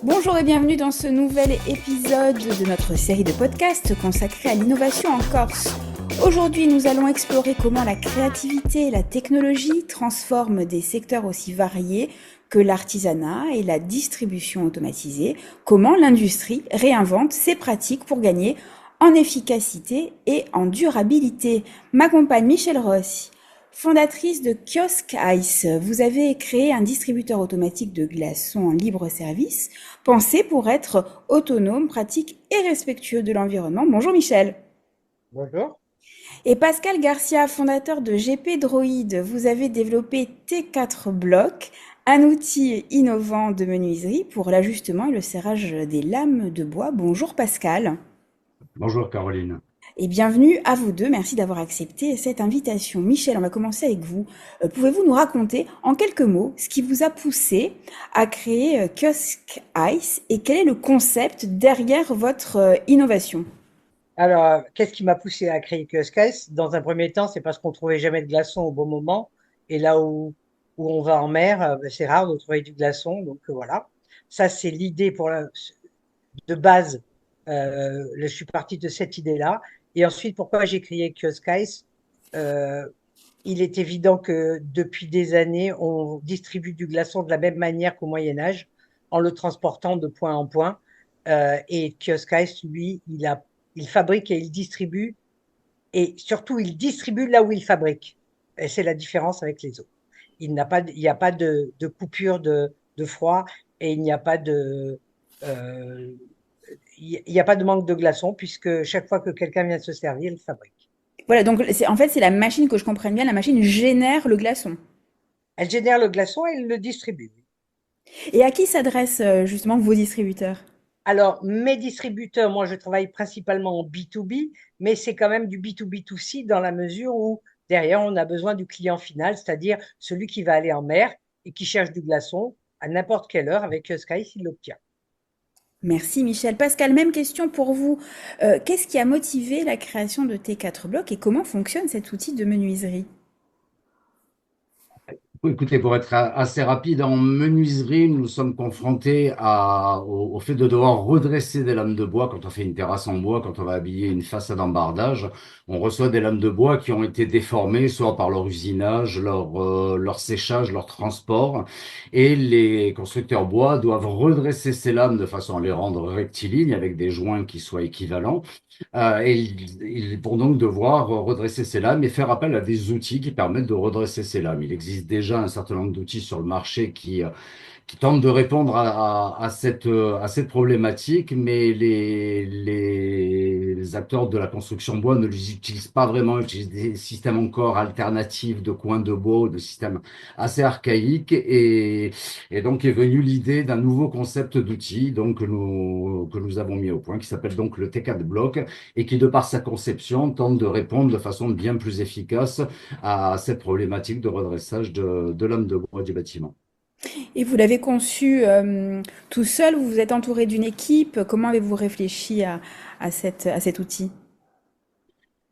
Bonjour et bienvenue dans ce nouvel épisode de notre série de podcasts consacrée à l'innovation en Corse. Aujourd'hui, nous allons explorer comment la créativité et la technologie transforment des secteurs aussi variés que l'artisanat et la distribution automatisée, comment l'industrie réinvente ses pratiques pour gagner en efficacité et en durabilité. M'accompagne Michel Rossi. Fondatrice de Kiosk Ice, vous avez créé un distributeur automatique de glaçons en libre service, pensé pour être autonome, pratique et respectueux de l'environnement. Bonjour Michel. Bonjour. Et Pascal Garcia, fondateur de GP Droid, vous avez développé T4 Block, un outil innovant de menuiserie pour l'ajustement et le serrage des lames de bois. Bonjour Pascal. Bonjour Caroline. Et bienvenue à vous deux. Merci d'avoir accepté cette invitation. Michel, on va commencer avec vous. Pouvez-vous nous raconter en quelques mots ce qui vous a poussé à créer Kiosk Ice et quel est le concept derrière votre innovation? Alors, qu'est-ce qui m'a poussé à créer Skies? Dans un premier temps, c'est parce qu'on trouvait jamais de glaçons au bon moment. Et là où on va en mer, c'est rare de trouver du glaçon. Donc voilà. Ça, c'est l'idée de base. Je suis parti de cette idée-là. Et ensuite, pourquoi j'ai créé Skies? Euh, il est évident que depuis des années, on distribue du glaçon de la même manière qu'au Moyen Âge, en le transportant de point en point. Et Kiosk Ice, lui, il fabrique et il distribue, et surtout, il distribue là où il fabrique. Et c'est la différence avec les autres. Il n'y a pas de coupure de froid et il n'y a pas euh, il n'y a pas de manque de glaçons puisque chaque fois que quelqu'un vient se servir, il fabrique. Voilà, donc en fait c'est la machine, que je comprenne bien, la machine génère le glaçon. Elle génère le glaçon et elle le distribue. Et à qui s'adressent justement vos distributeurs? Alors, mes distributeurs, moi, je travaille principalement en B2B, mais c'est quand même du B2B2C dans la mesure où derrière, on a besoin du client final, c'est-à-dire celui qui va aller en mer et qui cherche du glaçon à n'importe quelle heure avec Sky, il l'obtient. Merci Michel. Pascal, même question pour vous. Qu'est-ce qui a motivé la création de T4 Block et comment fonctionne cet outil de menuiserie? Écoutez, pour être assez rapide, en menuiserie, nous sommes confrontés au fait de devoir redresser des lames de bois quand on fait une terrasse en bois, quand on va habiller une façade en bardage. On reçoit des lames de bois qui ont été déformées, soit par leur usinage, leur séchage, leur transport. Et les constructeurs bois doivent redresser ces lames de façon à les rendre rectilignes avec des joints qui soient équivalents. Et ils vont donc devoir redresser ces lames et faire appel à des outils qui permettent de redresser ces lames. Il existe déjà un certain nombre d'outils sur le marché qui tentent de répondre à cette problématique, mais les acteurs de la construction bois ne les utilisent pas vraiment, ils utilisent des systèmes encore alternatifs de coins de bois, ou de systèmes assez archaïques, et donc est venue l'idée d'un nouveau concept d'outil donc, que nous avons mis au point, qui s'appelle donc le T4 Block, et qui, de par sa conception, tente de répondre de façon bien plus efficace à cette problématique de redressage de lames de bois du bâtiment. Et vous l'avez conçu tout seul ou vous êtes entouré d'une équipe? Comment avez-vous réfléchi à cet outil?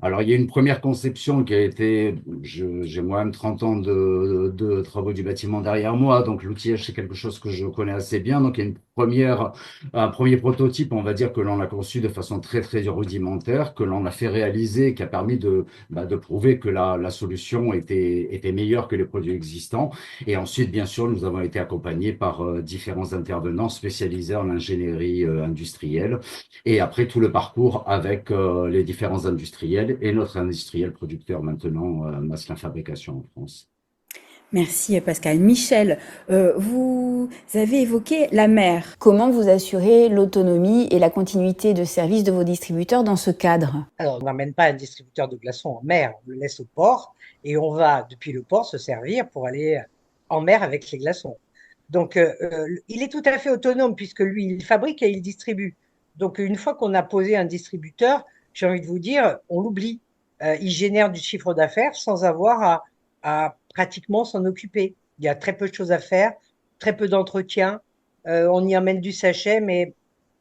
Alors, il y a une première conception qui a été, j'ai moi-même 30 ans de travaux du bâtiment derrière moi, donc l'outillage, c'est quelque chose que je connais assez bien. Donc, il y a un premier prototype, on va dire, que l'on a conçu de façon très, très rudimentaire, que l'on a fait réaliser, qui a permis de prouver que la solution était meilleure que les produits existants. Et ensuite, bien sûr, nous avons été accompagnés par différents intervenants spécialisés en ingénierie industrielle. Et après, tout le parcours avec les différents industriels et notre industriel producteur maintenant, Masselin Fabrication en France. Merci Pascal. Michel, vous avez évoqué la mer. Comment vous assurez l'autonomie et la continuité de service de vos distributeurs dans ce cadre? Alors, on n'emmène pas un distributeur de glaçons en mer, on le laisse au port et on va, depuis le port, se servir pour aller en mer avec les glaçons. Donc, il est tout à fait autonome puisque lui, il fabrique et il distribue. Donc, une fois qu'on a posé un distributeur, j'ai envie de vous dire, on l'oublie. Il génère du chiffre d'affaires sans avoir à pratiquement s'en occuper. Il y a très peu de choses à faire, très peu d'entretien. On y emmène du sachet, mais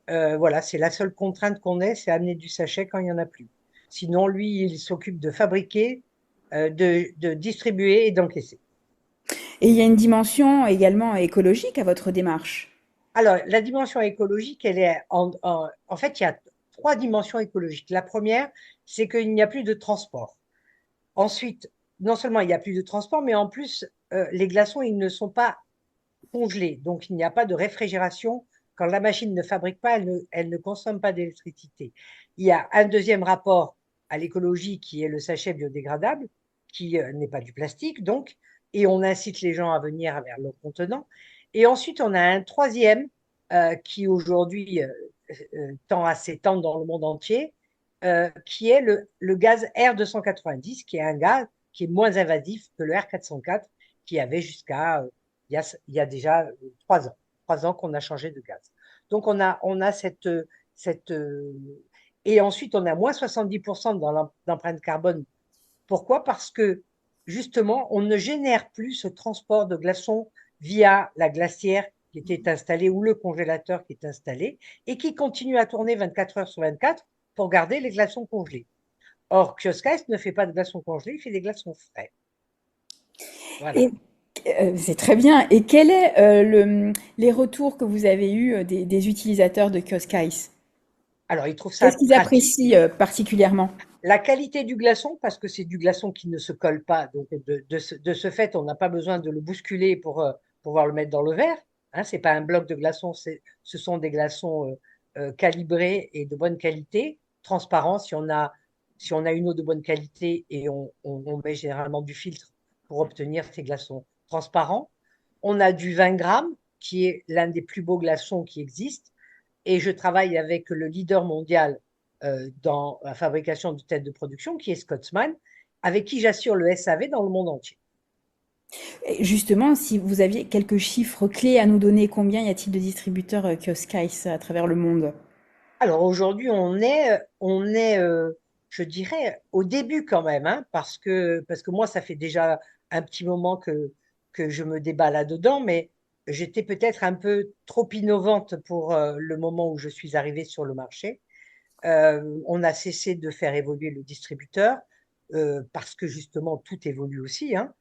voilà, c'est la seule contrainte qu'on ait, c'est amener du sachet quand il n'y en a plus. Sinon, lui, il s'occupe de fabriquer, de distribuer et d'encaisser. Et il y a une dimension également écologique à votre démarche. Alors, la dimension écologique, elle est en fait, il y a trois dimensions écologiques. La première, c'est qu'il n'y a plus de transport. Ensuite, non seulement il n'y a plus de transport, mais en plus, les glaçons, ils ne sont pas congelés. Donc, il n'y a pas de réfrigération. Quand la machine ne fabrique pas, elle ne consomme pas d'électricité. Il y a un deuxième rapport à l'écologie qui est le sachet biodégradable, qui n'est pas du plastique, donc, et on incite les gens à venir vers le contenant. Et ensuite, on a un troisième qui aujourd'hui tend à s'étendre dans le monde entier, qui est le gaz R290, qui est un gaz qui est moins invasif que le R404, qui avait jusqu'à il y a déjà 3 ans. 3 ans qu'on a changé de gaz. Donc, on a cette et ensuite, on a moins 70% dans l'empreinte carbone. Pourquoi? Parce que, justement, on ne génère plus ce transport de glaçons via la glacière qui était installée ou le congélateur qui est installé et qui continue à tourner 24 heures sur 24 pour garder les glaçons congelés. Or, Kiosk Ice ne fait pas de glaçons congelés, il fait des glaçons frais. Et Voilà. c'est très bien. Et quel est les retours que vous avez eus des utilisateurs de Kiosk Ice? Alors, ils trouvent ça Qu'est-ce qu'ils pratique. apprécient particulièrement? La qualité du glaçon, parce que c'est du glaçon qui ne se colle pas, donc de ce fait, on n'a pas besoin de le bousculer pour pouvoir le mettre dans le verre. Hein, c'est pas un bloc de glaçons, ce sont des glaçons calibrés et de bonne qualité, transparents. Si on a une eau de bonne qualité et on met généralement du filtre pour obtenir ces glaçons transparents. On a du 20 grammes, qui est l'un des plus beaux glaçons qui existent. Et je travaille avec le leader mondial dans la fabrication de têtes de production, qui est Scotsman, avec qui j'assure le SAV dans le monde entier. Et justement, si vous aviez quelques chiffres clés à nous donner, combien y a-t-il de distributeurs Kiosk Ice à travers le monde? Alors aujourd'hui, je dirais, au début quand même, hein, parce que moi, ça fait déjà un petit moment que je me débat là-dedans, mais j'étais peut-être un peu trop innovante pour le moment où je suis arrivée sur le marché. On a cessé de faire évoluer le distributeur parce que justement tout évolue aussi, hein.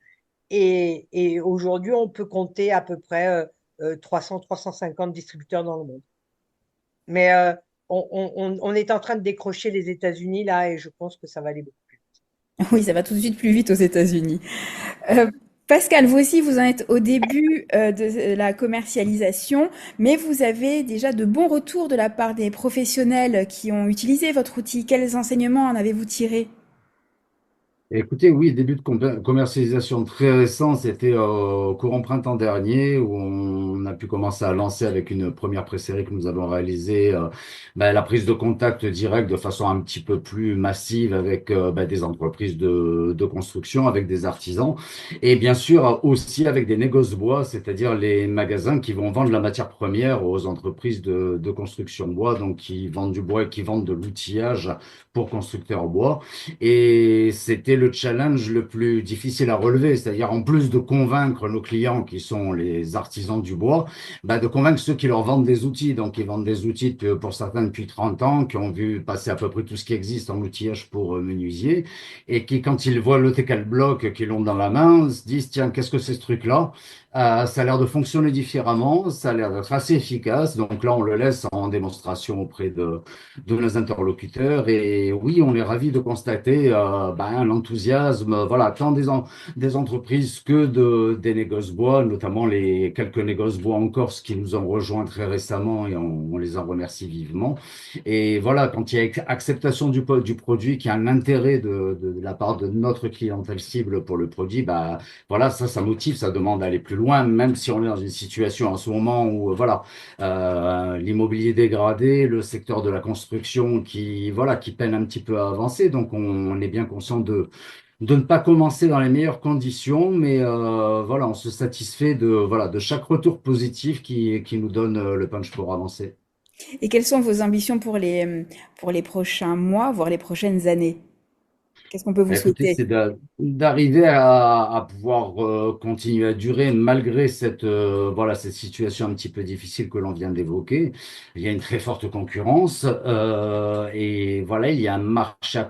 Et aujourd'hui, on peut compter à peu près 300-350 distributeurs dans le monde. Mais on est en train de décrocher les États-Unis là et je pense que ça va aller beaucoup plus vite. Oui, ça va tout de suite plus vite aux États-Unis. Euh, Pascal, vous aussi, vous en êtes au début de la commercialisation, mais vous avez déjà de bons retours de la part des professionnels qui ont utilisé votre outil. Quels enseignements en avez-vous tiré? Écoutez, oui, début de commercialisation très récent, c'était au courant printemps dernier où on a pu commencer à lancer avec une première pré-série que nous avons réalisée la prise de contact direct de façon un petit peu plus massive avec des entreprises de construction, avec des artisans et bien sûr aussi avec des négoces bois, c'est-à-dire les magasins qui vont vendre la matière première aux entreprises de construction bois, donc qui vendent du bois et qui vendent de l'outillage pour constructeurs bois. Et c'était le challenge le plus difficile à relever, c'est-à-dire en plus de convaincre nos clients qui sont les artisans du bois, de convaincre ceux qui leur vendent des outils. Donc, ils vendent des outils pour certains depuis 30 ans, qui ont vu passer à peu près tout ce qui existe en outillage pour menuisier, et qui, quand ils voient le Tecal Bloc qu'ils ont dans la main, se disent, tiens, qu'est-ce que c'est ce truc-là? Ça a l'air de fonctionner différemment, ça a l'air d'être assez efficace. Donc là, on le laisse en démonstration auprès de nos interlocuteurs. Et oui, on est ravis de constater l'enthousiasme, voilà, tant des entreprises que des négoces bois, notamment les quelques négoces bois en Corse qui nous ont rejoints très récemment et on les en remercie vivement. Et voilà, quand il y a acceptation du produit, qu'il y a un intérêt de la part de notre clientèle cible pour le produit, voilà, ça motive, ça demande d'aller plus loin, même si on est dans une situation en ce moment où, l'immobilier dégradé, le secteur de la construction qui peine un petit peu à avancer. Donc, on est bien conscient de ne pas commencer dans les meilleures conditions, mais voilà, on se satisfait de chaque retour positif qui nous donne le punch pour avancer. Et quelles sont vos ambitions pour les prochains mois, voire les prochaines années? Qu'est-ce qu'on peut vous Écoutez, souhaiter? c'est d'arriver à pouvoir continuer à durer malgré cette situation un petit peu difficile que l'on vient d'évoquer. Il y a une très forte concurrence et voilà, il y a un marché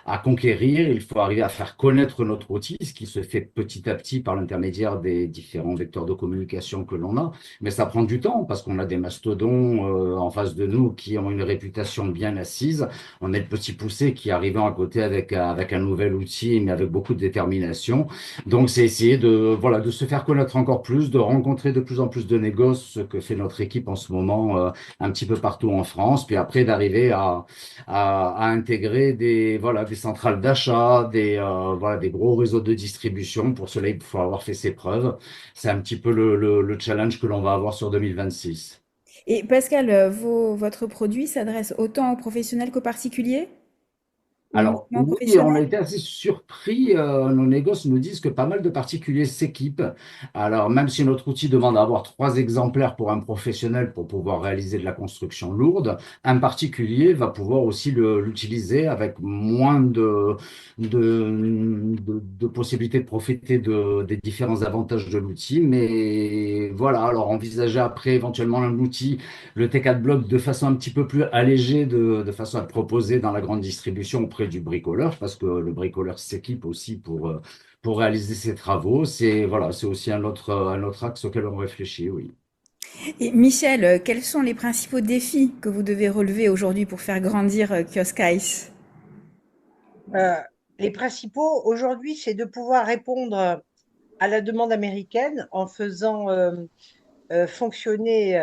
à conquérir, il faut arriver à faire connaître notre outil, ce qui se fait petit à petit par l'intermédiaire des différents vecteurs de communication que l'on a. Mais ça prend du temps parce qu'on a des mastodons en face de nous qui ont une réputation bien assise. On est le petit poussé qui est arrivant à côté avec un nouvel outil, mais avec beaucoup de détermination. Donc, c'est essayer voilà, de se faire connaître encore plus, de rencontrer de plus en plus de négoces, ce que fait notre équipe en ce moment un petit peu partout en France, puis après d'arriver à intégrer voilà, des centrales d'achat, voilà, des gros réseaux de distribution. Pour cela, il faut avoir fait ses preuves. C'est un petit peu le challenge que l'on va avoir sur 2026. Et Pascal, votre produit s'adresse autant aux professionnels qu'aux particuliers? Ou Alors uniquement aux oui, on a professionnels? été assez surpris. Nos négoces nous disent que pas mal de particuliers s'équipent. Alors même si notre outil demande d'avoir 3 exemplaires pour un professionnel pour pouvoir réaliser de la construction lourde, un particulier va pouvoir aussi l'utiliser avec moins de possibilités de profiter des différents avantages de l'outil. Mais voilà, alors envisager après éventuellement un outil, le T4 Block, de façon un petit peu plus allégée, de façon à le proposer dans la grande distribution auprès du bricoleur, parce que le bricoleur s'équipe aussi pour réaliser ses travaux. C'est voilà, c'est aussi un autre axe auquel on réfléchit, oui. Et Michel, quels sont les principaux défis que vous devez relever aujourd'hui pour faire grandir Kiosk Ice? Euh, les principaux aujourd'hui, c'est de pouvoir répondre à la demande américaine en faisant fonctionner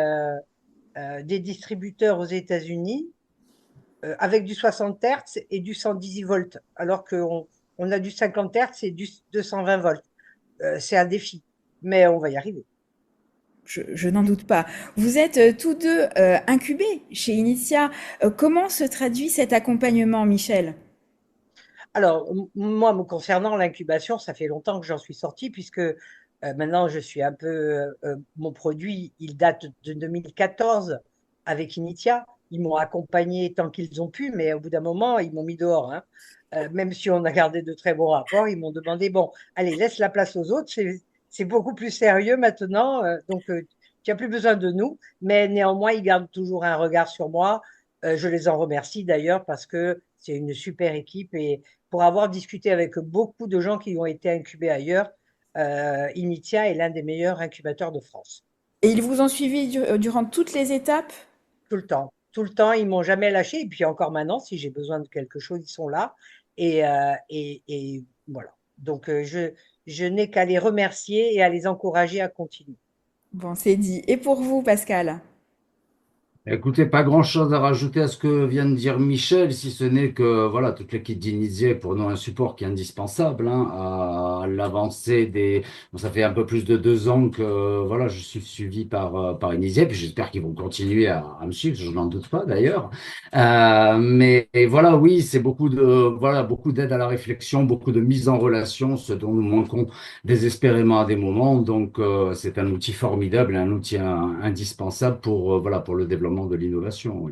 des distributeurs aux États-Unis avec du 60 Hz et du 110 volts, alors qu'on a du 50 Hz et du 220 volts. C'est un défi, mais on va y arriver. Je n'en doute pas. Vous êtes tous deux incubés chez Initia. Comment se traduit cet accompagnement, Michel? Alors, moi, me concernant l'incubation, ça fait longtemps que j'en suis sortie, puisque maintenant, je suis un peu. Mon produit, il date de 2014 avec Initia. Ils m'ont accompagné tant qu'ils ont pu, mais au bout d'un moment, ils m'ont mis dehors, hein. Même si on a gardé de très bons rapports, ils m'ont demandé, bon, allez, laisse la place aux autres, c'est beaucoup plus sérieux maintenant, donc tu n'as plus besoin de nous. Mais néanmoins, ils gardent toujours un regard sur moi. Je les en remercie d'ailleurs parce que c'est une super équipe et pour avoir discuté avec beaucoup de gens qui ont été incubés ailleurs, Initia est l'un des meilleurs incubateurs de France. Et ils vous ont suivi durant toutes les étapes? Tout le temps. Tout le temps, ils m'ont jamais lâché. Et puis encore maintenant, si j'ai besoin de quelque chose, ils sont là. Et voilà. Donc, je n'ai qu'à les remercier et à les encourager à continuer. Bon, c'est dit. Et pour vous, Pascal? Écoutez, pas grand-chose à rajouter à ce que vient de dire Michel, si ce n'est que voilà, toute l'équipe d'Inisier est pour nous un support qui est indispensable à l'avancée des. Bon, ça fait un peu plus de 2 ans que voilà, je suis suivi par Inisier, puis j'espère qu'ils vont continuer à me suivre, je n'en doute pas d'ailleurs. Mais et voilà, oui, c'est beaucoup d'aide à la réflexion, beaucoup de mise en relation, ce dont nous manquons désespérément à des moments. Donc, c'est un outil formidable, un outil indispensable voilà, pour le développement de l'innovation. Oui.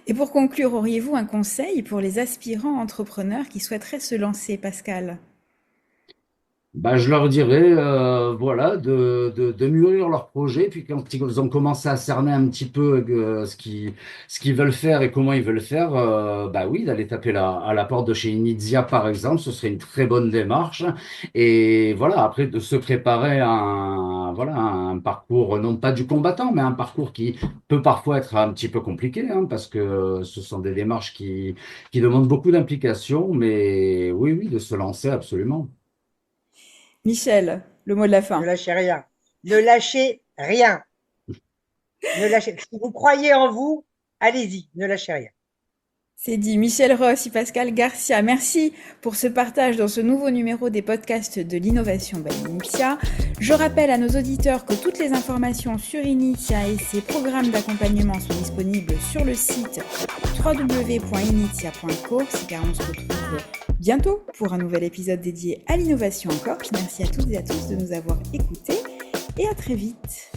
Et pour conclure, auriez-vous un conseil pour les aspirants entrepreneurs qui souhaiteraient se lancer, Pascal? Bah, je leur dirais, voilà, de mûrir leur projet, puis quand ils ont commencé à cerner un petit peu ce qu'ils veulent faire et comment ils veulent faire, bah oui, d'aller taper à la porte de chez Inizia, par exemple, ce serait une très bonne démarche. Et voilà, après, de se préparer voilà, un parcours, non pas du combattant, mais un parcours qui peut parfois être un petit peu compliqué, hein, parce que ce sont des démarches qui demandent beaucoup d'implication, mais oui, oui, de se lancer absolument. Michel, le mot de la Ne fin. lâchez rien. Ne lâchez rien. Ne lâchez. Si vous croyez en vous, allez-y. Ne lâchez rien. C'est dit. Michel Ross et Pascal Garcia, merci pour ce partage dans ce nouveau numéro des podcasts de l'innovation by Initia. Je rappelle à nos auditeurs que toutes les informations sur Initia et ses programmes d'accompagnement sont disponibles sur le site www.initia.course, car on se retrouve bientôt pour un nouvel épisode dédié à l'innovation en Corse. Merci à toutes et à tous de nous avoir écoutés et à très vite.